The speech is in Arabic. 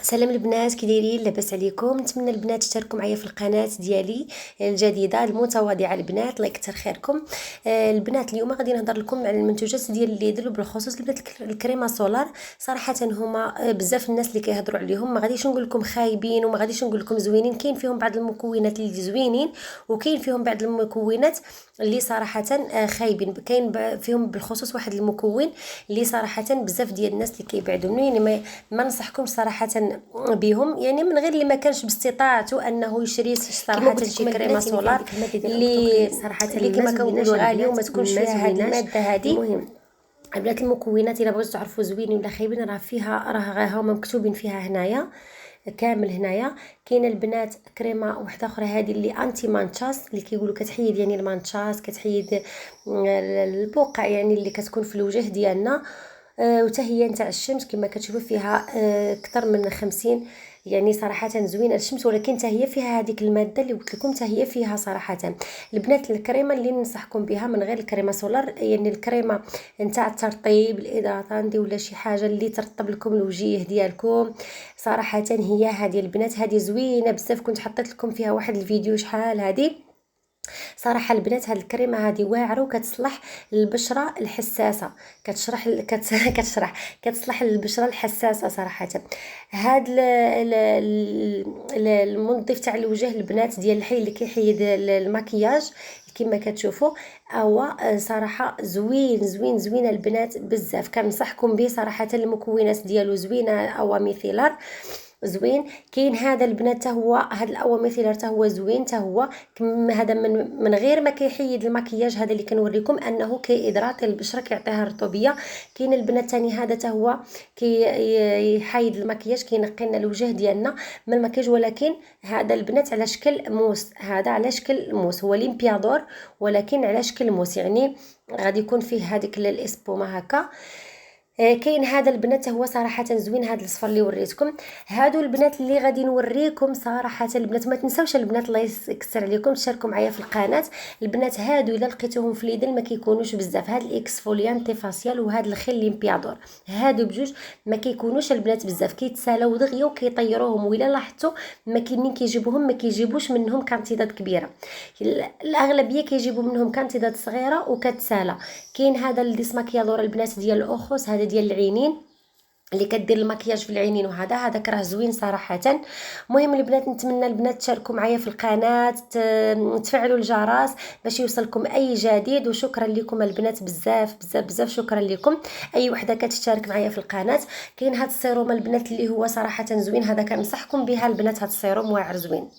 سلام البنات، كي دايرين؟ لاباس عليكم؟ نتمنى البنات تشاركوا معايا في القناه ديالي الجديده المتواضعه. البنات الله يكثر خيركم. البنات اليوم غادي نهضر لكم على المنتوجات ديال ليدل، وبالخصوص البنات الكريمه سولار. صراحه هما بزاف الناس اللي كيهضروا عليهم، ما غاديش نقول لكم خايبين وما غاديش نقول لكم زوينين. كاين فيهم بعض المكونات اللي زوينين، وكاين فيهم بعض المكونات اللي صراحه خايبين. كاين فيهم بالخصوص واحد المكون اللي صراحه بزاف ديال الناس اللي كيبعدوا منه، يعني ما ننصحكمش صراحه بهم، يعني من غير اللي ما كانش باستطاعته انه يشري صراحه شي كريمه سولار اللي صراحه اللي كما كنقولوا غاليه وما تكونش فيها هذه الماده هذه. المهم البنات المكونات الا بغيتو تعرفوا زوينين ولا خايبين راه فيها، راه هما مكتوبين فيها هنايا كامل. هنايا كاينه البنات كريمه واحده اخرى هذه اللي انتي مانشاس، اللي كيقولوا كتحيد يعني المانشاس، كتحيد البقع يعني اللي كتكون في الوجه ديالنا. وتا هي نتاع الشمس كما كتشوفوا فيها اكثر من 50 يعني صراحه زوينه الشمس، ولكن تا هي فيها هذيك الماده اللي قلت لكم، تا هي فيها صراحه. البنات الكريمه اللي ننصحكم بها من غير الكريمه سولار، يعني الكريمه نتاع الترطيب الادراتان دي ولا شي حاجه اللي ترطب لكم الوجه ديالكم، صراحه هي هذه البنات هذه زوينه بزاف. كنت حطيت لكم فيها واحد الفيديو شحال هذه. صراحه البنات هاد الكريمه هذه واعره وكتصلح للبشره الحساسه، كتصلح للبشره الحساسه صراحه. هاد المنظف تاع الوجه البنات ديال الحي اللي كيحيد المكياج كما كتشوفوا، هو صراحه زوين البنات بزاف. كنصحكم به صراحه، المكونات ديالو زوينه او مثيلار زوين. كاين هذا البنات حتى هو، هذا الاول مثيلر حتى هو زوين، حتى هو هذا من غير ما كيحيد المكياج. هذا اللي كنوريكم انه كيهيدراتي البشره، كيعطيها رطوبيه. كاين البنات ثاني هذا حتى هو كيحيد المكياج، كينقي لنا الوجه ديالنا من المكياج، ولكن هذا البنات على شكل موس. هذا على شكل موس، هو ليمبيادور ولكن على شكل موس، يعني غادي يكون فيه هذيك الاسبومه هكا. كاين هذا البنات هو صراحه زوين، هذا الصفر اللي وريتكم. هادو البنات اللي غادي نوريكم صراحه. البنات ما تنساوش البنات الله يكثر عليكم تشاركوا معايا في القناه. البنات هادو الا لقيتوهم في ليدل ما كيكونوش بزاف، هاد الاكسفوليانتي فاسيال وهاد الخيل ليمبيادور، هادو بجوج ما كيكونوش البنات بزاف، كيتسالاو دغيا وكيطيروهم. وإلا لاحظتوا ما منين كيجيبوهم ما كيجيبوش منهم كانتيداد كبيره، الاغلبيه كيجيبوا منهم كانتيداد صغيره وكتسالى. كاين هذا الديسماكيادور البنات ديال الاخوس، هذا ديال العينين اللي كدير المكياج في العينين، وهذا راه زوين صراحه. المهم البنات نتمنى البنات تشاركوا معايا في القناه، تفعلوا الجرس باش يوصلكم اي جديد. وشكرا لكم البنات بزاف شكرا لكم اي وحده كتشارك معايا في القناه. كاين هذا السيروم البنات اللي هو صراحه زوين، هذا كنصحكم بها البنات، هذا السيروم واعر زوين.